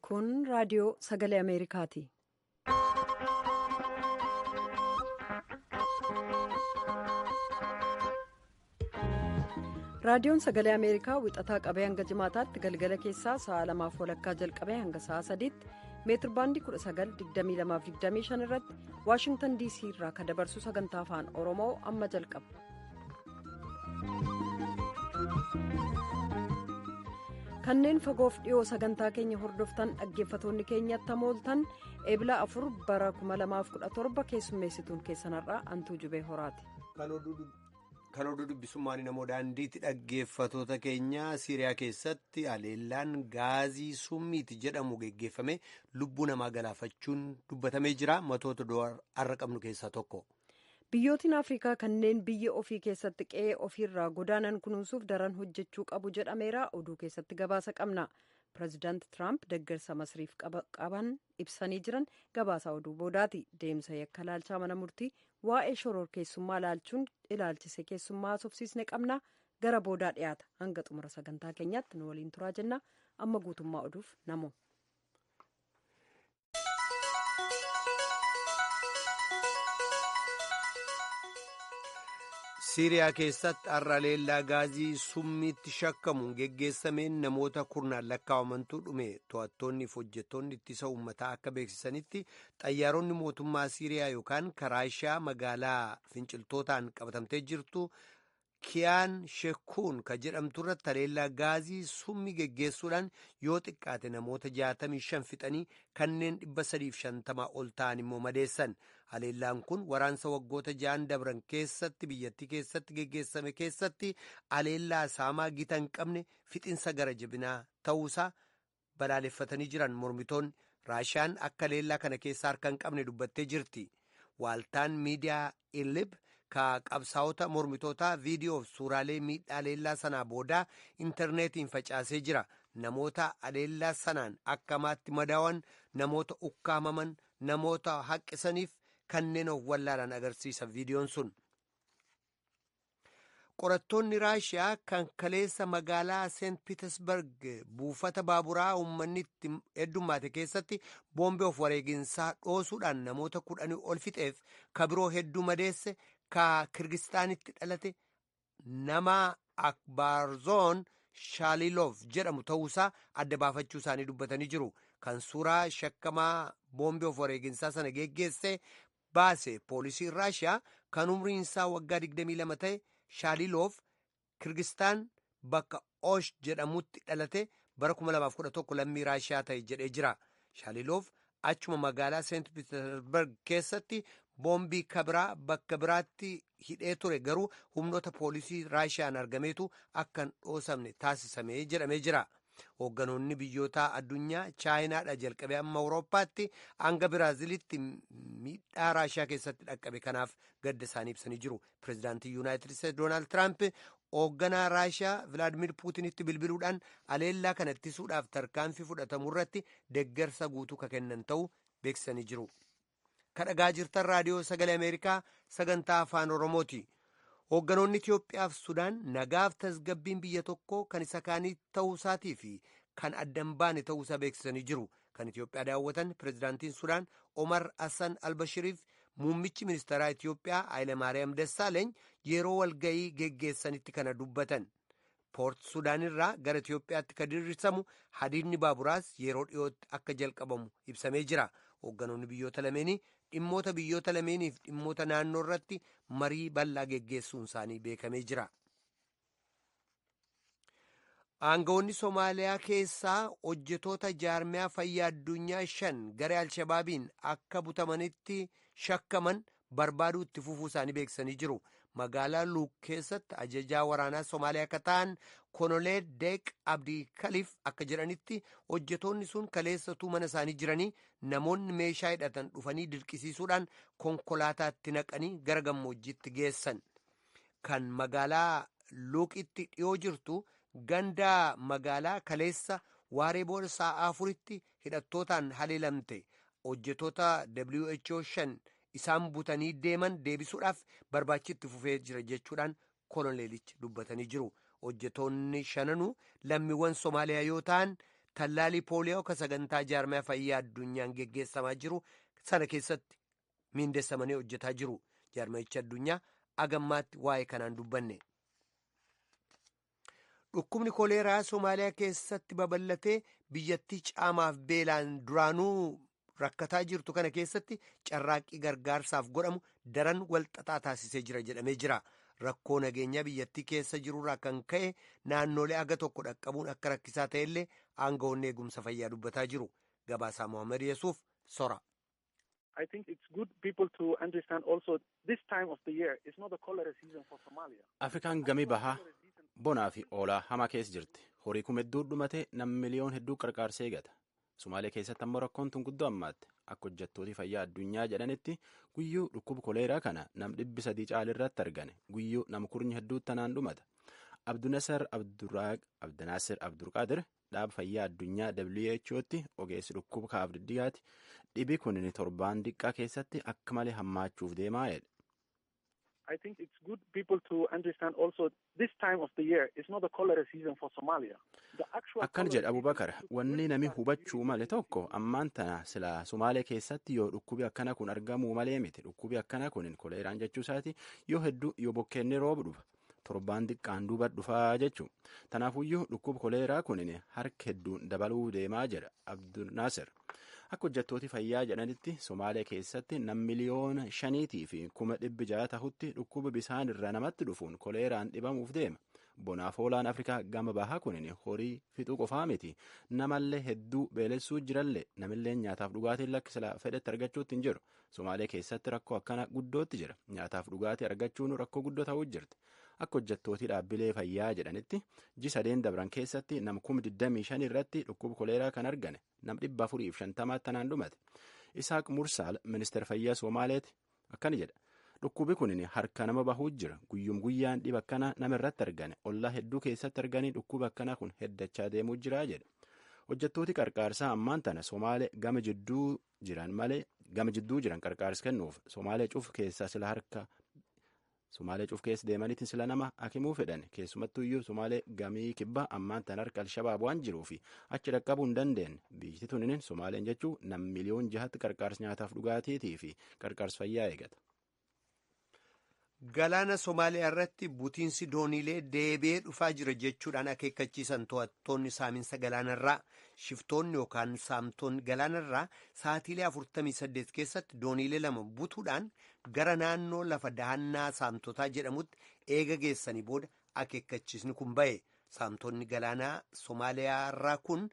Kun raadiyoo sagalee Ameerikaati. Raadiyoon sagalee Ameerikaa wixataa qabee hanga jimaataatti galgala keessaa sa'a 2:00 jalqabee hanga sa'a 3:00 meetir baandii 19:22-25 irratti Waashingtan DC irraa kan dabarsu sagantaa afaan Oromoo amma jalqaba. Kanneen fagoof dhiyoo sagantaa keenya hordoftan dhaggeeffatoonni keenyatti hamooltan Ebla 4 bara 2017 keessummeessituun keessanarraa Antuu Jubee Horaati. Kan oduu dubbisummaan namoo daandiitti dhaggeeffatoota keenya Siiriyaa keessatti haleellaan gaazii summiiti jedhamu geggeeffame lubbuu namaa galaafachuun dubbatamee jira. Matoota har'a qabnu keessaa tokko. Biyyootiin Afrikaa kanneen biyya ofii keessatti qe'ee ofiirraa godaanan kunuunsuuf daran hojjechuu qabu jedhameera. Oduu keessatti gabaasa qabna. Pireezidaanti Tiraamp deeggarsa Masriif qaban ibsanii jiran gabaasa oduu boodaati. Deemsa yakka laalchaa mana murtii waa'ee shororkeessummaa laalchuun ilaalchise keessummaa haasofsiisne qabna. Gara boodaa dhiyaata. Hanga xumura sagantaa keenyaatti nu waliin turaa jenna. Amma guutummaa oduuf namo. Siiriyaa keessatti har'a haleellaa gaazii summiitti shakkamuun geggeessameen namoota kurnaan lakkaa'amantu dhume. To'attoonni fi hojjettoonni ittisa uummataa akka beeksisanitti xayyaaronni mootummaa Siiriyaa yookaan Raashiyaa magaalaa finciltootaan qabatamtee jirtu Kiyaan Shekuun kan jedhamtu irratti haleellaa gaazii summii geggeessuudhaan yoo xiqqaate namoota 65 fixanii kanneen 350 ol ta'an immoo madeessan. Haleellaan kun waraansa waggoota 6 dabran keessatti biyyattii keessatti geggeessame keessatti haleellaa saamaa gita hin qabne fixinsa gara jabinaa ta'uusaa balaaleffatanii jiran mormitoonni. Raashiyaan akka haleellaa kana keessaa harka hin qabne dubbattee jirti. Waaltaan miidiyaa Ilib ka qabsaa'ota mormitootaa viidiyoo fi suuraalee miidhaa haleellaa sanaa boodaa intarneetiin facaasee jira. Namoota haleellaa sanaan akkamaatti madaawan, namoota ukkaamaman, namoota haqqisaniif kanneen of wallaalan agarsiisa viidiyoon sun. Qorattoonni Raashiyaa kan kaleessa magaalaa Seent Piitersberg buufata baaburaa uummanni itti heddummaate keessatti boombii of wareeginsaa dhoosuudhaan namoota 10 ol fixeef kabiroo hedduu madeesse ka Kirgistaanitti dhalate nama Akbarzoon Shaaliloof jedhamu ta'uusaa adda baafachuu isaanii dubbatanii jiru. Kan suuraa shakkamaa boombii of wareeginsaa sana geggeesse baase poolisiin Raashiyaa kan umriin isaa waggaa 22 ta'e Shaaliloof Kirgistaan bakka Oosh jedhamutti dhalate bara 2011 lammii Raashiyaa ta'e jedhee jira. Shaaliloof achuma magaalaa Seent Piitersberg keessatti boombii kabiraa bakka biraatti hidhee ture garuu humnoota poolisii Raashiyaan argameetu akka hin dhoosamne taasisame jedhamee jira. Hoogganoonni biyyoota addunyaa Chaayinaadha jalqabee amma Awurooppaatti hanga Biraazilitti miidhaa Raashiyaa keessatti dhaqqabe kanaaf gadda isaanii ibsanii jiru. Pireezidaantii Yuunaayitid Isteetsi Doonaald Tiraamp hoogganaa Raashiyaa Vilaadimir Puutinitti bilbiluudhaan haleellaa kana ittisuudhaaf tarkaanfii fudhatamu irratti deeggarsa guutuu ka kennan ta'uu beeksisanii jiru. Kadhagaa jirtan raadiyoo sagalee Ameerikaa sagantaa afaan Oromooti. Hoogganoonni Itiyoophiyaa fi Sudaan nagaaf tasgabbiin biyya tokkoo kan isa kaanii ta'uusaatii fi kan addan baane ta'uusaa beeksisanii jiru. Kan Itiyoophiyaa daawwatan pireezidaantiin Sudaan Omar Hassan Albashiriif muummichi ministeeraa Itiyoophiyaa Hayilemaariyaam Dassaaleeny yeroo walga'ii geggeessanitti kana dubbatan. Poort Sudaan irraa gara Itiyoophiyaatti kan diriirsamu hadiidni baaburaas yeroo dhiyootti akka jalqabamu ibsamee jira. Hoogganoonni biyyoota lameenii dhimmoota biyyoota lameeniif dhimmoota naannoo irratti marii bal'aa geggeessuun isaanii beekamee jira. Aangawoonni Somaaliyaa keessaa hojjetoota jaarmiyaa fayyaa addunyaa 5 garee Alshabaabiin akka butamanitti shakkaman barbaaduu itti fufuu isaanii beeksisanii jiru. Magaalaa Luuk keessatti ajajaa waraanaa Somaaliyaa akka ta'an Konolee Deeq Abdii Kaliif akka jedhanitti hojjetoonni sun kaleessatuu mana isaanii jiranii namoonni meeshaa hidhatan dhufanii dirqisiisuudhaan konkolaataatti naqanii gara gammoojjiitti geessan. Kan magaalaa Luuqitti dhiyoo jirtu ganda magaalaa kaleessa waaree booda sa'a 4tti hidhattootaan haleelamte hojjetoota WHO 5 isaan butanii deeman deebisuudhaaf barbaachitti fufee jira jechuudhaan koloneelichi dubbatanii jiru. Hojjetoonni shananuu lammiiwwan Somaaliyaa yoo ta'an tallaalii pooliyoo ka sagantaa jaarmaya fayyaa addunyaan geggeessamaa jiru sana keessatti miindessamanii hojjetaa jiru. Jaarmayichi addunyaa agammaatti waa'ee kanaan dubbanne. Dhukkubni koleeraa Somaaliyaa keessatti babal'atee biyyattii caamaaf beelaan duraanuu rakkataa jirtu kana keessatti carraaqqii gargaarsaaf godhamu daran walxaxaa taasisee jira jedhamee jira. Rakkoo nageenyaa biyyattii keessa jirurraa kan ka'e naannolee aga tokko dhaqqabuun akka rakkisaa ta'ellee aangawoonni eegumsa fayyaa dubbataa jiru. Gabaasaa Mohaammed Yesuuf Sora. I think it's good people to understand also this time of the year is not a cholera season for Somalia. Afrikaan gamii bahaa bonaa fi oolaa hamaa keessa jirti. Horii kuma hedduu dhumate nam miliyoon hedduu qarqaarsee eegata. Somaaliyaa keessatti ammoo rakkoon tun guddoo ammaatte. Akka hojjettooti fayyaa addunyaa jedhanitti guyyuu dhukkuba koleeraa kana nam 300 caalirratti argane. Guyyuu nam kurnya hedduutti tanaan dhumata. Abdunaasir Abdurqaadir dhaaba fayyaa addunyaa WHO'tti ogeessi dhukkuba kaaf-diddigaati. Dhibi kun torbaan diqqaa keessatti akka malee hammaachuuf deemaa jedhe. I think it's good people to understand also this time of the year is not a cholera season for Somalia. Akkan jedha Abubakar, wanni nami hubachuu male tokko ammaan tana sila Somaaliyaa keessatti yoo dhukkubi akkana kun argamuu malee miti. Dhukkubi akkana kun koleeraan jechuu isaati yoo hedduu yoo bokkeenni roobu dhufa. Torbaan diqqaan duuba dhufaa jechuu. Tanaafuyyuu dhukkuba koleeraa kun harka hedduun dabaluu deemaa jedha Abdunaasir. Akka hojjettooti fayyaa jedhanitti Somaaliyaa keessatti nam miliyoona 5 fi 600 tahutti dhukkuba bisaan irraa namatti dhufuun koleeraan dhibamuuf deema. Bonaaf oolaan Afrikaa gama bahaa kun horii fixuu qofaa miti. Namallee hedduu beelessuu jirallee namillee nyaataaf dhugaatiin lakkisala fedhetti argachuutti hin jiru. Somaaliyaa keessatti rakkoo akkana guddootti jira. Nyaataaf dhugaatii argachuun rakkoo guddoo ta'uu jirti. Akka hojjettooti dhaabbilee fayyaa jedhanitti G3 dabran keessatti nam 25,000 irratti dhukkuba koleeraa kan argane nam 450 tanaan dhumate. Isaaq Mursaal ministeera fayyaa Somaaleeti akkana jedha. Dhukkubi kun harka nama bahuu jira. Guyyum guyyaan dhiba akkana nama irratti argane. Ollaa hedduu keessatti arganii dhukkuba akkana kun heddachaa deemuu jira jedha. Hojjettooti qarqaarsaa ammaan tana Somaalee gama jidduu jiran qarqaarsa kennuuf Somaalee cuuf keessaa sila harka Somaalee cuuf keessa deemaniitiin sila nama hakimuu fedhan keessumattuu iyyuu Somaalee gamii kibbaa ammaan tan harka Alshabaab waan jiruufi achi dhaqqabuu hin dandeenye. Biyyi tuniin Somaaleen jechuun nam miliyoon 6 qarqaarsa nyaataaf dhugaatiitii fi qarqaarsa fayyaa eegata. Galaana Somaaliyaa irratti butiinsi dooniilee deebi'ee dhufaa jira jechuudhaan akeekkachiisan to'attoonni saaminsa galaanarraa shiftoonni yookaan saamtonni galaanarraa sa'atiilee 48 keessatti dooniilee 2 butuudhaan gara naannoo lafa dahannaa saamtotaa jedhamutti eega geessanii booda akeekkachiisni kun ba'e. Saamtonni galaanaa Somaaliyaa irraa kun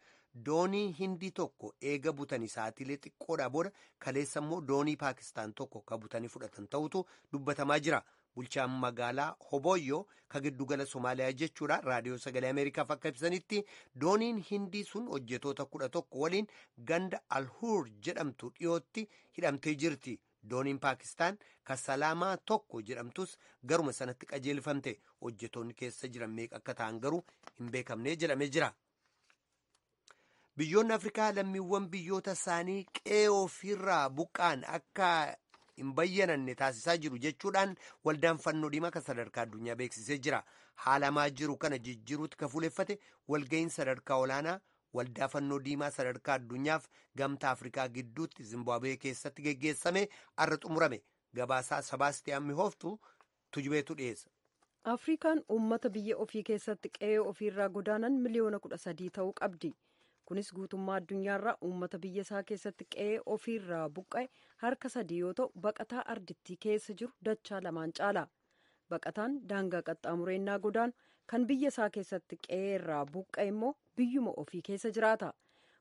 doonii hindii tokko eega butanii sa'atiilee xiqqoodhaa booda kaleessa immoo doonii Paakistaan tokko ka butanii fudhatan ta'utu dubbatamaa jira. Bulchaan magaalaa Hoboyyoo ka giddugala Somaaliyaa jechuudha. Raadiyoo Sagalee Ameerikaaf akka ibsanitti dooniin hindii sun hojjetoota 11 waliin ganda Alhuur jedhamtu dhiyootti hidhamtee jirti. Dooniin Paakistaan ka Salaamaa tokko jedhamtus garuma sanatti qajeelfamte. Hojjetoonni keessa jiran meeqa akka ta'an garuu hin beekamne jedhamee jira. Biyyoonni Afrikaa lammiiwwan biyyoota isaanii qe'ee ofiirraa buqqaan akka hin bayyananne taasisaa jiru jechuudhaan waldaan fannoo diimaa kan sadarkaa addunyaa beeksisee jira. Haalamaa jiru kana jijjiiruutti ka fuuleffate walga'iin sadarkaa olaanaa waldaa fannoo diimaa sadarkaa addunyaaf gamtaa Afrikaa gidduutti Zimbaabuwee keessatti geggeessame har'a xumurame. Gabaasaa Sebaastiyaan Mihooftu tujubeetu dhiyeessa. Afrikaan uummata biyya ofii keessatti qe'ee ofiirraa godaanan miliyoona 13 ta'uu qabdi. Kunis guutummaa addunyaarraa uummata biyya isaa keessatti qe'ee ofiirraa buqqa'e harka 3 yoo ta'u baqataa ardittii keessa jiru dachaa 2 caala. Baqataan daangaa qaxxaamurennaa godaanu kan biyya isaa keessatti qe'ee irraa buqqa'e immoo biyyuma ofii keessa jiraata.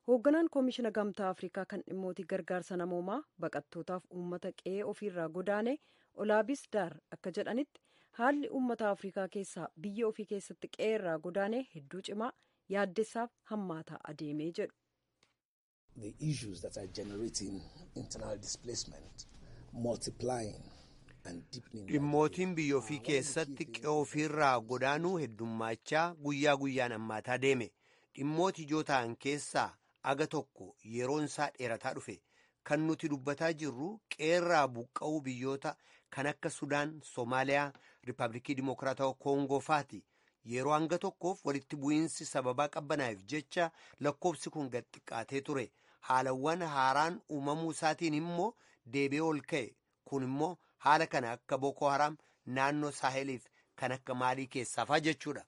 Hoogganaan koomishina gamtaa Afrikaa kan dhimmootii gargaarsa namoomaa baqattootaaf uummata qe'ee ofiirraa godaane Olaabis Daar akka jedhanitti haalli uummata Afrikaa keessaa biyya ofii keessatti qe'ee irraa godaane hedduu cimaa yaaddessaaf hammaataa adeemee jedhu. The issues that are generating internal displacement, multiplying and deepening. Dhimmootiin biyya ofii keessatti qe'ee ofiirraa godaanuu heddummaachaa guyyaa guyyaan hammaataa deeme. Dhimmooti ijoo ta'an keessaa aga tokko yeroon isaa dheerataa dhufe. kan nuti dubbataa jirru qeerraa buqqa'uu biyyoota kan akka Sudaan, Somaaliyaa, Riippaabilikii Dimokiraatawaa Koongoo faati. Yeroo hanga tokkoof walitti bu'iinsi sababaa qabbanaa'eef jecha lakkoofsi kun gad xiqqaatee ture. Haalawwan haaraan uumamuu isaatiin immoo deebi'ee ol ka'e. Kun immoo haala kana akka Boko Haram naannoo Saaheliif kan akka Maalii keessaafaa jechuudha.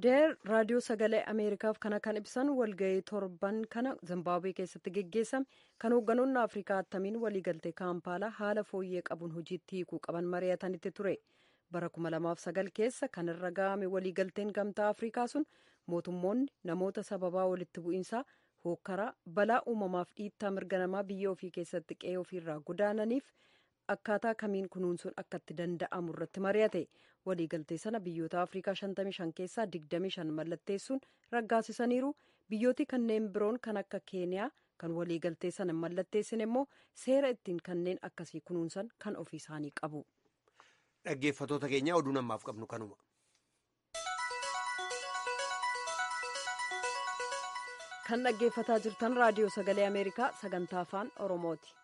Deer raadiyoo sagalee Ameerikaaf kana kan ibsan walga'ii torban kana Zimbaabuwee keessatti geggeessame kan hoogganoonni Afrikaa attamiin waliigaltee Kaampaalaa haala fooyyee qabuun hojiitti hiikuu qaban mari'atanitti ture. Bara 2009 keessa kan irra ga'ame waliigalteen gamtaa Afrikaa sun mootummoonni namoota sababaa walitti bu'iinsaa hookkaraa balaa uumamaaf dhiittaa mirga namaa biyya ofii keessatti qe'ee ofiirraa godaananiif akkaataa kamiin kunuunsuun akka itti danda'amu irratti mari'ate. Waliigaltee sana biyyoota Afrikaa 55 keessaa 25 mallatteessuun raggaasisaniiru. Biyyooti kanneen biroon kan akka Keeniyaa kan waliigaltee sana mallatteessin immoo seera ittiin kanneen akkasii kunuunsan kan ofii isaanii qabu. Dhaggeeffatoota keenya oduu namaaf qabnu kanuma. Kan dhaggeeffataa jirtan raadiyoo sagalee Ameerikaa sagantaa afaan Oromooti.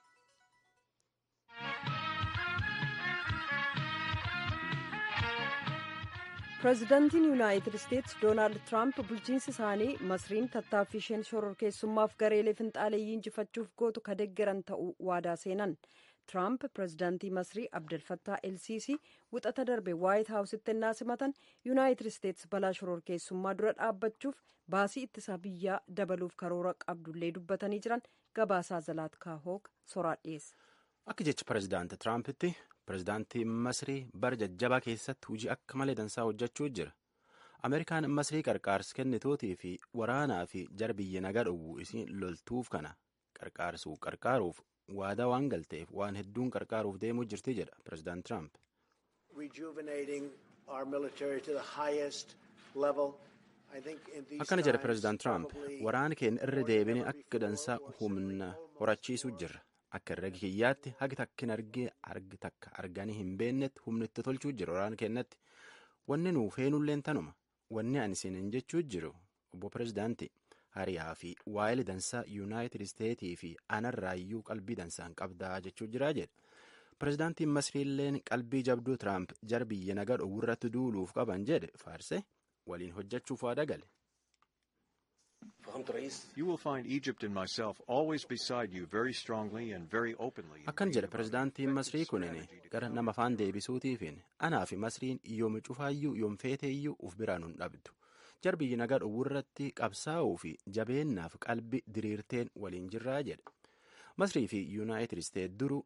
Pireezidaantiin Yuunaayitid Isteetsi Doonaald Tiraamp bulchiinsi isaanii Masriin tattaaffii isheen shororkeessummaaf gareelee finxaaleeyyii injifachuuf gootu ka deeggaran ta'uu waadaa seenan. Tiraamp pireezidaantii Masrii Abdel Fattah El-Siisii wixata darbe Waayit Haawusitti ennaa simatan Yuunaayitid Isteetsi balaa shororkeessummaa dura dhaabbachuuf baasii ittisaa biyyaa dabaluuf karoora qabdullee dubbatanii jiran gabaasaa Zalaatkaa Hoog soraa dhiyeessa. Akka jecha pireezidaantii Tiraampiti pireezidaantii Masrii bara jajjabaa keessatti hojii akka malee dansaa hojjechuu jira. Ameerikaan Masrii qarqaarsa kennitootii fi waraanaa fi jara biyya nagaa dhowwuu isiin loltuuf kana qarqaaruuf waadaa waan galteef waan hedduun qarqaaruuf deemuu jirti jedha pireezidaant Tiraamp. Akkana jedha pireezidaant Tiraamp waraana keenya irra deebine akka dansaa humna horachiisuu jirra. Akka herrega kiyyaatti hagi takka arganii hin beennetti humna itti tolchuu jira waraana keenyatti. Wanni nuuf heenulleen tanuma. Wanni ani isiniin jechuu jiru obbo pireezidaantii hariyaa fi waa'ee dansaa Yuunaayitid Isteetii fi anarraayyuu qalbii dansaan qabdaa jechuu jiraa jedha. Pireezidaantiin Masriilleen qalbii jabduu Tiraamp jara biyya nagaa dhowwurratti duuluuf qaban jedhe faarse waliin hojjechuuf waada gale. You will find Egypt and myself always beside you very strongly and very openly. Akkan jedha pireezidaantiin Masrii kunin gara nama afaan deebisuutiifin anaa fi Masriin yoom cufaayyuu yoom feeteeyyuu uf biraan hin dhabdu. Jar biyyi nagaa dhowwurratti qabsaa'uu fi jabeennaaf qalbii diriirteen waliin jirraa jedha. Masrii fi Yuunaayitid Isteet duru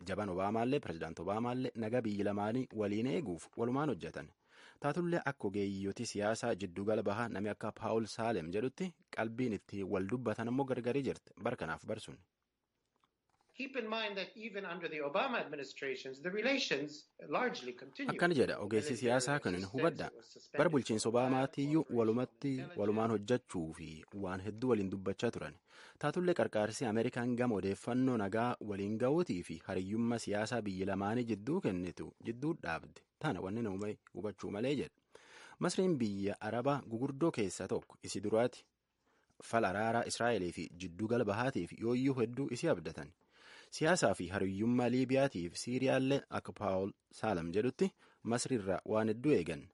jaban Obaamaallee pireezidaant Obaamaallee nagaa biyyi lamaanii waliin eeguuf walumaan hojjetan. Taatullee akka ogeeyyotii siyaasaa jiddugala bahaa namni akka Paawul Saalem jedhutti qalbiin itti wal dubbatan ammoo gargarii jirti barkanaaf barsuun. Akkana jedha ogeessi siyaasaa kan hubadha. Bara bulchiinsa Obaamaatiyyuu walumaan hojjechuu fi waan hedduu waliin dubbachaa turan. Taatullee qarqaarsi Ameerikaan gama odeeffannoo nagaa waliin ga'uutii fi hariyyummaa siyaasaa biyya lamaanii jidduu kennitu jidduu dhaabde. Tana wanni nama hubachuu malee jedha. Masriin biyya Arabaa gugurdoo keessaa tokko isi duraati. Fal araaraa Israa'elii fi jiddugala bahaatiif yooyyuu hedduu isi abdatan. Siyaasaa fi hariyyummaa Liibiyaatii fi Siiriyaallee akka Paawul Saalem jedhutti Masriirraa waan hedduu eegan.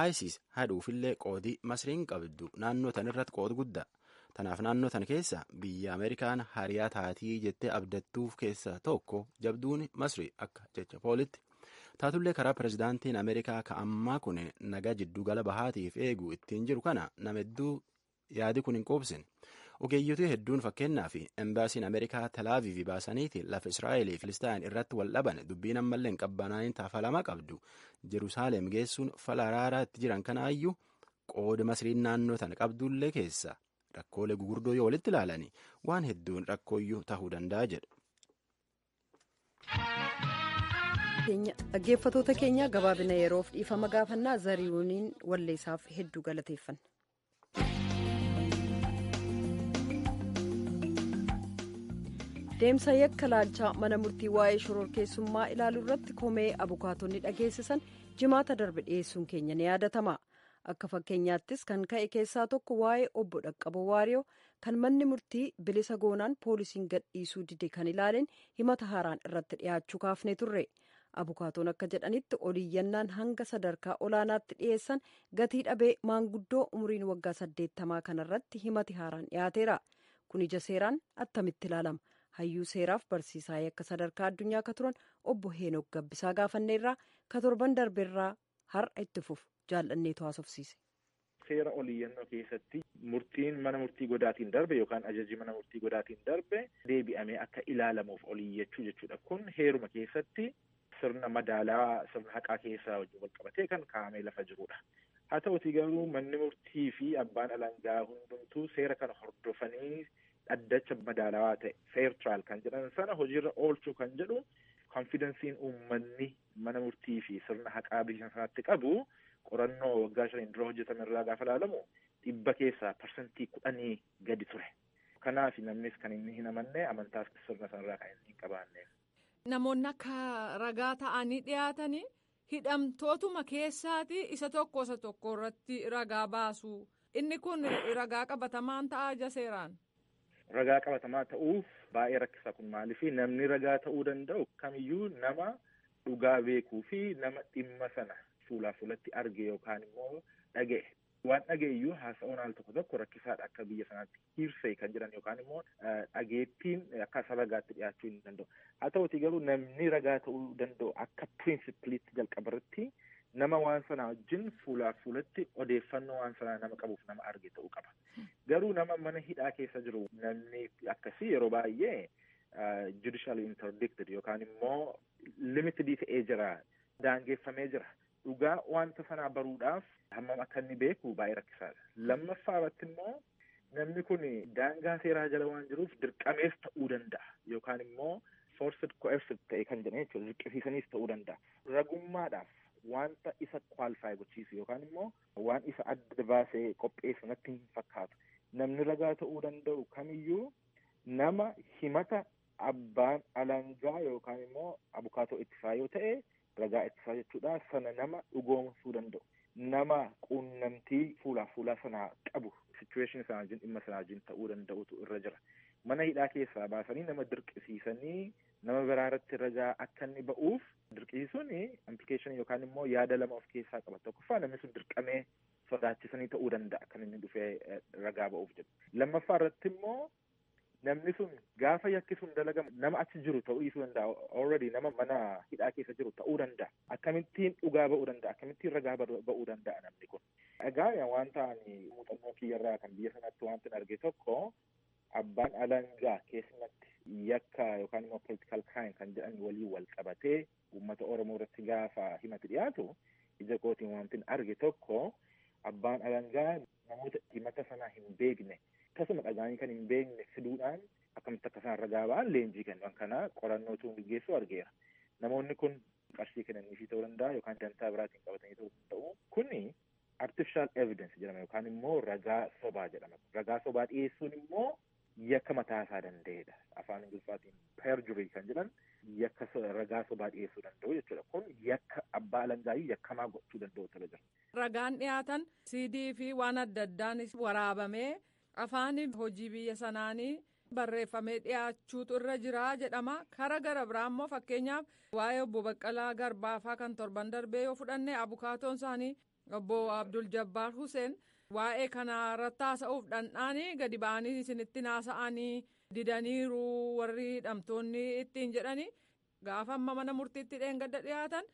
ISIS haadhuufillee qoodii Masriin qabdu naannoo tan irratti qooda guddaa. Tanaaf naannoo tan keessa biyya Ameerikaan hariyaa taatii jettee abdattuuf keessa tokko jabduun Masrii akka jecha Poolitti. Taatullee karaa pireezidaantiin Ameerikaa ka'ammaa kun nagaa jiddugala bahaatiif eegu ittiin jiru kana nama hedduu yaadi kun hin qoobsine. Ogeeyyotii hedduun fakkeenyaa fi embaasiin Ameerikaa Talaaviivii baasaniiti lafa Israa'elii fi Filistaan irratti wal dhaban dubbiin ammallee hin qabbanaa'in taafalamaa qabdu. Jerusaalem geessuun fala araaraa itti jiran kanaayyuu qooda Masriin naannoo tana qabdullee keessa rakkoolee gugurdoo yoo walitti ilaalanii waan hedduun rakkooyyuu tahuu danda'a jedha. Dhaggeeffatoota keenya gabaabina yeroof dhiifama gaafannaa Zarihuuniin walleessaaf hedduu galateeffanna. Deemsa yakka laalchaa mana murtii waa'ee shororkeessummaa ilaaluu irratti komee abukaatonni dhageessisan jimaata darbe dhiyeessuun keenya ni yaadatama. Akka fakkeenyaattis kan ka'e keessaa tokko waa'ee obbo Dhaqqaboo Waariyoo kan manni murtii bilisa goonaan poolisiin gadhiisuu dide kan ilaaleen himata haaraan irratti dhiyaachuu kaafne turre. Abukaatoon akka jedhanitti oliiyyannaan hanga sadarkaa olaanaatti dhiyeessan gatii dhabee maanguddoo umriin waggaa 80 kanarratti himati haaraan dhiyaateera. Kun ija seeraan attamitti ilaalama? Hayyuu seeraaf barsiisaa akka sadarkaa addunyaa akka turan obbo Heenok Gabbisaa gaafanneerraa ka torban darbeerraa har'a itti fufu jaallanneetu haasofsiise. Seera oliiyyannoo keessatti murtiin mana murtii godaatiin darbe yookaan ajajii mana murtii godaatiin darbe deebi'amee akka ilaalamuuf oliiyyachuu jechuudha. Kun heeruma keessatti sirna madaalaa sirna haqaa keessaa wajjin wal qabatee kan kaa'amee lafa jirudha. Haa ta'utii garuu manni murtii fi abbaan alangaa hundumtuu seera kana hordofanii dhaddacha madaalawaa ta'e fair trial kan jedhan sana hojiirra oolchuu kan jedhu konfidensiin uummanni mana murtii fi sirna haqaa biyya sanaatti qabu qorannoo waggaa 5 dura hojjetame irraa gaafa ilaalamu 100 keessaa %10 gadi ture. Kanaaf namnis kan inni hin amanne amantaas sirna sanarraa kan inni hin qabaanne. Namoonni akka ragaa ta'anii dhiyaatanii hidhamtootuma keessaati isa tokko irratti ragaa baasu. Inni kun ragaa qabatamaan ta'a ija seeraan. Ragaa qabatamaa ta'uuf baay'ee rakkisa kun maaliif namni ragaa ta'uu danda'u kamiyyuu nama dhugaa beekuu fi nama dhimma sana fuulaa fuulatti arge yookaan immoo dhaga'e. Waan dhaga'eyyuu haasa'uun al tokko rakkisaadha akka biyya sanaatti hirsee kan jedhan yookaan immoo dhageettiin akka ragaatti dhiyaachuu hin danda'u. Haa ta'utii garuu namni ragaa ta'uu danda'u akka pirinsipiliitti jalqabarratti nama waan sanaa wajjin fuulaa fuulatti odeeffannoo waan sanaa nama qabuuf nama arge ta'uu qaba. Garuu nama mana hidhaa keessa jiru namni akkasii yeroo baay'ee judicially interdicted yookaan immoo limited ta'ee jira, daangeffamee jira. Dhugaa wanta sanaa baruudhaaf hammam akka inni beeku baay'ee rakkisaadha. Lammaffaa irratti immoo namni kun daangaa seeraa jala waan jiruuf dirqamees ta'uu danda'a yookaan immoo forced coerced ta'e kan jedhan jechuudha. Dirqisiisaniis ta'uu danda'a. Ragummaadhaaf wanta isa qualify gochiisu yookaan immoo waan isa adda baasee qopheessu natti hin fakkaatu. Namni ragaa ta'uu danda'u kamiyyuu nama himata abbaan alangaa yookaan immoo abukaatoo ittisaa yoo ta'e ragaa ittisaa jechuudha. Sana nama dhugoomsuu danda'u. Nama quunnamtii fuulaa sanaa qabu situation sanaa wajjin dhimma sanaa wajjin ta'uu danda'utu irra jira. Mana hidhaa keessaa baasanii nama dirqisiisanii nama biraa irratti ragaa akka inni ba'uuf dirqisiisuun implication yookaan immoo yaada lama of keessaa qaba. Tokkoffaa namni sun dirqamee sodaachisanii ta'uu danda'a kan inni dhufee ragaa ba'uuf jedhu. Lammaffaa irratti immoo namni sun gaafa yakki sun dalagamu nama achi jiru ta'uu dhiisuu danda'a. Already nama mana hidhaa keessa jiru ta'uu danda'a. Akkamittiin dhugaa ba'uu danda'a? Akkamittiin ragaa ba'uu danda'a namni kun? Egaa wanta ani muuxannoo kiyyarraa kan biyya sanatti wanti arge tokko abbaan alangaa keessumatti yakka yookaan immoo political crime kan jedhan waliin wal qabatee uummata Oromoo irratti gaafa himati dhiyaatu ija kootiin wanti arge tokko abbaan alangaa namoota himata sanaa hin beekne akkasuma dhagaanii kan hin beekne fiduudhaan akkamitti akka isaan ragaa ba'an leenjii kennan kana qorannootu gaggeessu argeera. Namoonni kun qarshii kennaniifii ta'uu danda'a yookaan dantaa biraatiin qabatanii ta'uu danda'u. Kuni artificial evidence jedhama yookaan immoo ragaa sobaa jedhama. Ragaa sobaa dhiyeessuun immoo yakka mataa isaa danda'edha. Afaan Ingiliffaatiin perjury kan jedhan yakka ragaa sobaa dhiyeessuu danda'u jechuudha. Kun yakka abbaa alangaayyuu yakkamaa gochuu danda'u ta'uu jira. Ragaan dhiyaatan CD fi waan adda addaan waraabamee afaan hojii biyya sanaanii barreeffamee dhiyaachuutu irra jira jedhama. Kara gara biraa immoo fakkeenyaaf waa'ee obbo Baqqalaa Garbaafaa kan torban darbee yoo fudhanne abukaatoon isaanii obbo Abdul Jabbaar Hussein waa'ee kana irratti haasa'uuf dhandhaanii gadi ba'anii isinitti haasa'anii didaniiru warri hidhamtoonni ittiin jedhanii gaafa amma mana murtiitti dheengadda dhiyaatan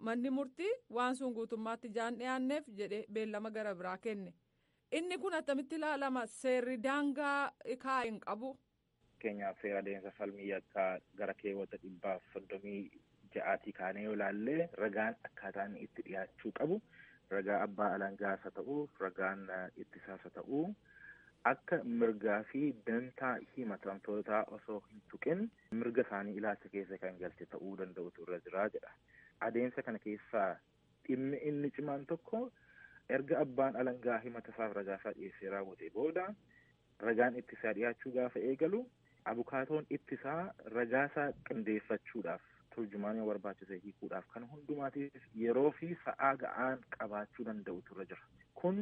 manni murtii waan sun guutummaatti jaan dhiyaanneef jedhee beellama gara biraa kenne. Inni kun attamitti ilaalama seerri daangaa kaa'in qabu. Fakkeenyaaf seera adeemsa falmii akka gara keewwata 136 kaanee yoo ilaalle ragaan akkaataan itti dhiyaachuu qabu. Ragaa abbaa alangaas haa ta'u, ragaan ittisaas haa ta'u, akka mirgaa fi dantaa himatamtootaa osoo hin tuqin mirga isaanii ilaalcha keessa kan galche ta'uu danda'utu irra jira jedha. Adeemsa kana keessaa dhimmi inni cimaan tokko erga abbaan alangaa himata isaaf ragaa isaa dhiyeessee raawwate booda ragaan ittisaa dhiyaachuu gaafa eegalu abukaatoon ittisaa ragaa isaa qindeeffachuudhaaf turjumaanii barbaachise hiikuudhaaf kan hundumaatiif yeroo fi sa'aa ga'aan qabaachuu danda'utu irra jira. Kun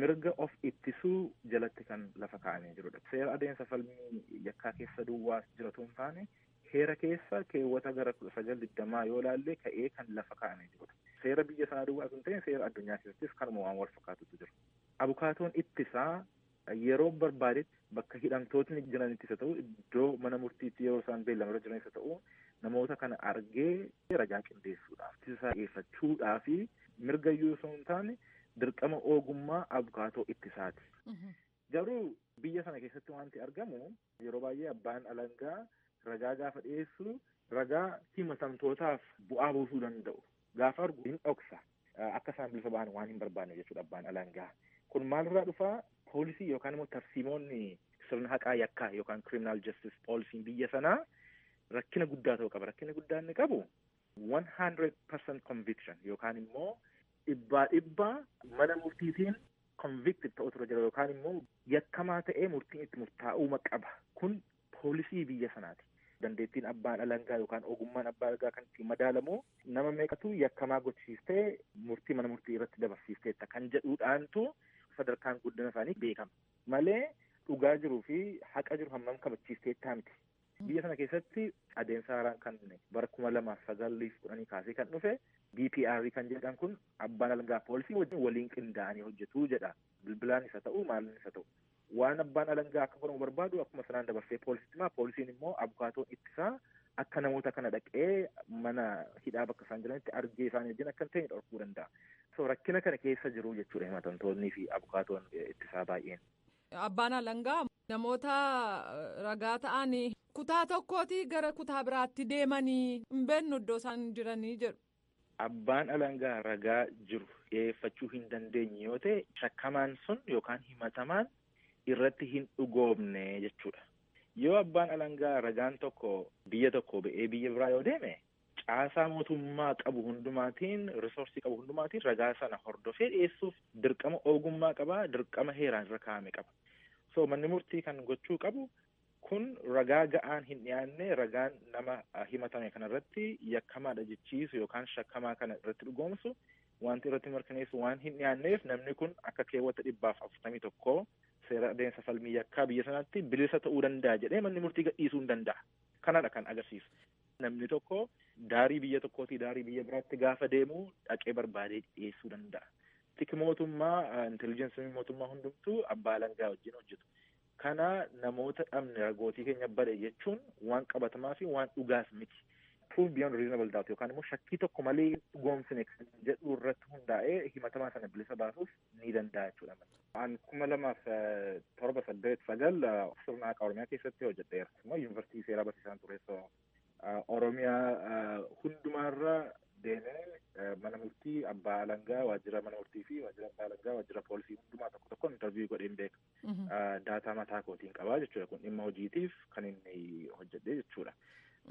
mirga of ittisuu jalatti kan lafa kaa'amee jirudha. Seera adeemsa falmii yakkaa keessa duwwaa jiratu hin taane heera keessa keewwata gara 1920 yoo ilaalle ka'ee kan lafa kaa'amee jirudha. Seera biyya sanaa duwwaa hin ta'in seera addunyaa keessattis kanuma waan wal fakkaatutu jiru. Abukaatoon ittisaa yeroo barbaadetti bakka hidhamtootni jiranitti isa ta'u iddoo mana murtiitti yeroo isaan beellamarra jiranis isa ta'u namoota kana argee ragaa qindeessuudhaaf ittisaa dhiyeeffachuudhaa fi mirga iyyuu osoo hin taane dirqama ogummaa abukaatoo ittisaati. Garuu biyya sana keessatti wanti argamu yeroo baay'ee abbaan alangaa ragaa gaafa dhiyeessu ragaa himatamtootaaf bu'aa buusuu danda'u. Gaafa argu hin dhoksa. Akka isaan bilisa ba'an waan hin barbaanne jechuudha abbaan alangaa. Kun maalirraa dhufaa? Poolisii yookaan immoo tarsiimoonni sirna haqaa yakkaa yookaan criminal justice poolisiin biyya sanaa rakkina guddaa ta'uu qaba. Rakkina guddaa inni qabu 100% conviction yookaan immoo dhibbaa mana murtiitiin convicted ta'utu jira yookaan immoo yakkamaa ta'ee murtiin itti murtaa'uu qaba. Kun poolisii biyya sanaati. Dandeettiin abbaan alangaa yookaan ogummaan abbaa alangaa kan ittiin madaalamu nama meeqatu yakkamaa gochisiistee murtii mana murtii irratti dabarsiisteetta kan jedhuudhaantu sadarkaan guddina isaanii beekama. Malee dhugaa jiruu fi haqa jiru hammam kabachiisteettaa miti. Biyya sana keessatti adeemsa haaraan kan bara 2009 kaasee kan dhufe BPR kan jedhan kun abbaan alangaa poolisii wajjin waliin qindaa'anii hojjetuu jedha. Bilbilaan isa ta'u maalin isa ta'u. Waan abbaan alangaa akka godhamu barbaadu akkuma sanaan dabarsee poolisitti poolisiin immoo abukaatoon ittisaa akka namoota kana dhaqee mana hidhaa bakka isaan jiranitti argee isaanii wajjin akka hin ta'e dhorkuu danda'a. So rakkina kana keessa jiru jechuudha himatamtoonnii fi abukaatoon ittisaa baay'een. Abbaan alangaa namoota ragaa ta'anii kutaa tokkootii gara kutaa biraatti deemanii hin beeknu iddoo isaan jiranii jedhu. Abbaan alangaa ragaa jiru dhiyeeffachuu hin dandeenye yoo ta'e shakkamaan sun yookaan himatamaan irratti hin dhugoomne jechuudha. Yoo abbaan alangaa ragaan tokko biyya tokko ba'ee biyya biraa yoo deeme caasaa mootummaa qabu hundumaatiin risoorsii qabu hundumaatiin ragaa sana hordofee dhiyeessuuf dirqama ogummaa qaba, dirqama heeraan irra kaa'ame qaba. So manni murtii kan gochuu qabu kun ragaa ga'aan hin dhiyaanne ragaan nama himatame kanarratti yakkamaadha jechiisu yookaan shakkamaa kana irratti dhugoomsu wanti irratti mirkaneessu waan hin dhiyaanneef namni kun akka keewwata 141 seera adeemsa falmii yakkaa biyya sanatti bilisa ta'uu danda'a jedhee manni murtii gadhiisuu hin danda'a. Kanadha kan agarsiisu. Namni tokko daarii biyya tokkootii daarii biyya biraatti gaafa deemu dhaqee barbaadee dhiyeessuu danda'a. Tiki mootummaa intelijensi mootummaa hundumtuu abbaa alangaa wajjin hojjetu. Kana namoota dhabne ragootii keenya bare jechuun waan qabatamaa fi waan dhugaas miti. Proof beyond reasonable doubt yookaan immoo shakkii tokko malee dhugoomsine kan jedhu irratti hundaa'ee himatamaa sana bilisa baasuuf ni danda'a jechuudha. An 2007-8 sirna haqaa Oromiyaa keessatti hojjedheera. Yuunivarsiitii seeraa barsiisaan tureessoo Oromiyaa hundumaarra deemee mana murtii abbaa alangaa waajjira mana murtii fi waajjira abbaa alangaa waajjira poolisii hundumaa tokko interviyuu godheen beeka. Daataa mataa kootiin qabaa jechuudha. Kun dhimma hojiitiif kan inni hojjedhee jechuudha.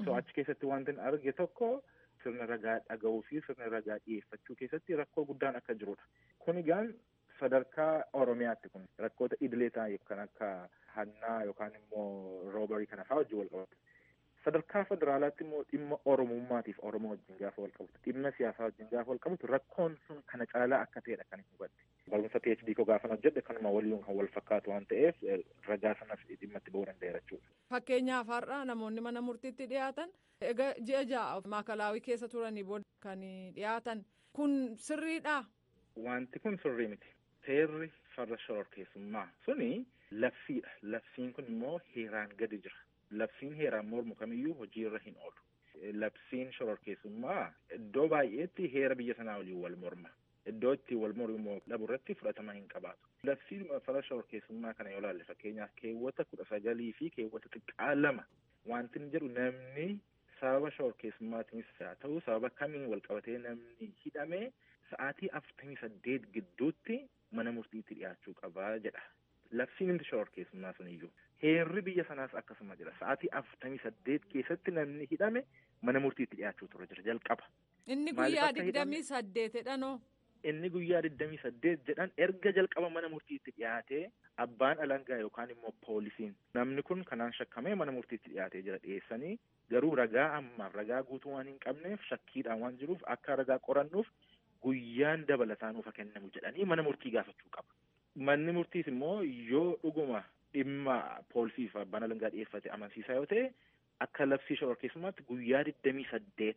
So achi keessatti wanti arge tokko sirna ragaa dhaga'uu fi sirna ragaa dhiyeeffachuu keessatti rakkoo guddaan akka jirudha. Kun egaan sadarkaa Oromiyaatti kun rakkoota idilee ta'an kan akka hannaa yookaan immoo roobarii kana fa'aa wajjin wal qabatu. Sadarkaa federaalaatti immoo dhimma Oromummaatiif Oromoo wajjin gaafa wal qabatu, dhimma siyaasaa wajjin gaafa wal qabatu rakkoon sun kana caalaa akka ta'edha kan hin hubadhe. Barumsa PhD koo gaafa hojjedhe kanuma waliin kan wal fakkaatu waan ta'eef ragaa sanas dhimma itti ba'uu danda'eera jechuudha. Fakkeenyaaf har'a namoonni mana murtiitti dhiyaatan egaa ji'a ja'a maakalaawii keessa turanii booda kan dhiyaatan kun sirriidha. Wanti kun sirrii miti. Seerri farra shororkeessummaa suni labsiidha. Labsiin kun immoo heeraan gadi jira. Labsiin heeraan mormu kamiyyuu hojiirra hin oolu. Labsiin shororkeessummaa iddoo baay'eetti heera biyya sanaa waliin wal morma. Iddoo itti wal mormu dhabu irratti fudhatama hin qabaatu. Labsiin farra shororkeessummaa kana yoo ilaalle fakkeenyaaf keewwata 19 fi keewwata xiqqaa 2 wanti inni jedhu namni sababa shororkeessummaatiinis haa ta'u sababa kamiin wal qabatee namni hidhame sa'aatii 48 gidduutti mana murtiitti dhiyaachuu qabaa jedha. Labsiin inni shororkeessummaa sun iyyuu. Heerri biyya sanaas akkasuma jira. Sa'aatii 48 keessatti namni hidhame mana murtiitti dhiyaachuu tura jira jalqaba. Inni guyyaa 28 jedhanoo. Inni guyyaa 28 jedhan erga jalqaba mana murtiitti dhiyaatee abbaan alangaa yookaan immoo poolisiin namni kun kanaan shakkamee mana murtiitti dhiyaatee jira dhiyeessanii garuu ragaa ammaaf ragaa guutuu waan hin qabneef shakkiidhaan waan jiruuf akka ragaa qorannuuf guyyaan dabalataa nuuf kennamu jedhanii mana murtii gaafachuu qaba. manni murtiis immoo yoo dhuguma dhimma poolisiif abbaan alangaa dhiyeeffate amansiisaa yoo ta'e akka labsii shororkeessummaatti guyyaa 28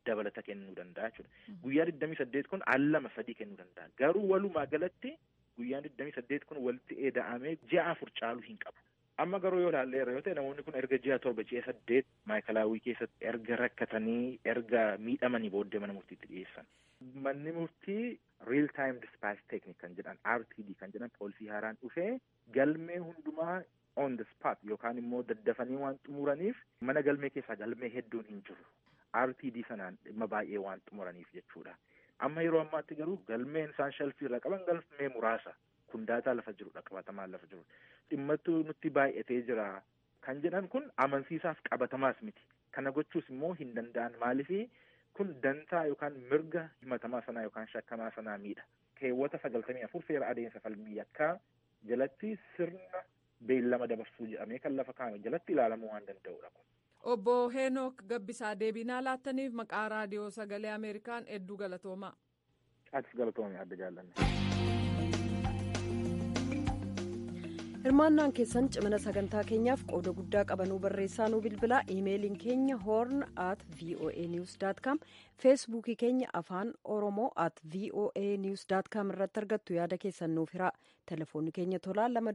dabalata kennuu danda'a jechuudha. Guyyaa 28 kun al 2-3 kennuu danda'a. Garuu walumaa galatti guyyaan 28 kun walitti eeda'amee ji'a 4 caaluu hin qabu. Amma garuu yoo ilaalleerra yoo ta'e namoonni kun erga ji'a 7 ji'a 8 maayikalaawwii keessatti erga rakkatanii erga miidhamanii booddee mana murtiitti dhiyeessan. Manni murtii real time dispatch technique kan jedhan RTD kan jedhan poolisii haaraan dhufee galmee hundumaa on the spot yookaan immoo daddafanii waan xumuraniif mana galmee keessaa galmee hedduun hin jiru. RTD sanaan dhimma baay'ee waan xumuraniif jechuudha. Amma yeroo ammaatti garuu galmeen isaan shelfii irra qaban galmee muraasa kun daataa lafa jirudha qabatamaan lafa jiru. Dhimmattu nutti baay'atee jira kan jedhan kun amansiisaaf qabatamaas miti. Kana gochuus immoo hin danda'an maaliifi kun dantaa yookaan mirga himatamaa sanaa yookaan shakkamaa sanaa miidha. Keewwata 94 seera adeemsa falmii yakkaa jalatti sirna beellama dabarsuu jedhamee kan lafa kaa'ame jalatti ilaalamuu waan danda'udha kun. Obbo Heenok Gabbisaa deebinaa laattaniif maqaa raadiyoo sagalee Ameerikaan hedduu galatoomaa. Atis galatoomii adda jaallanne. Hirmaannaan keessan cimina sagantaa keenyaaf qooda guddaa qabanuu barreessaa nuu bilbilaa. Iimeeliin keenya horn@voanews.com, feesbuukii keenya afaan oromoo @voanews.com irratti argattu. yaada keessan nuuf hiraa. Telefoonni keenya tolaa 2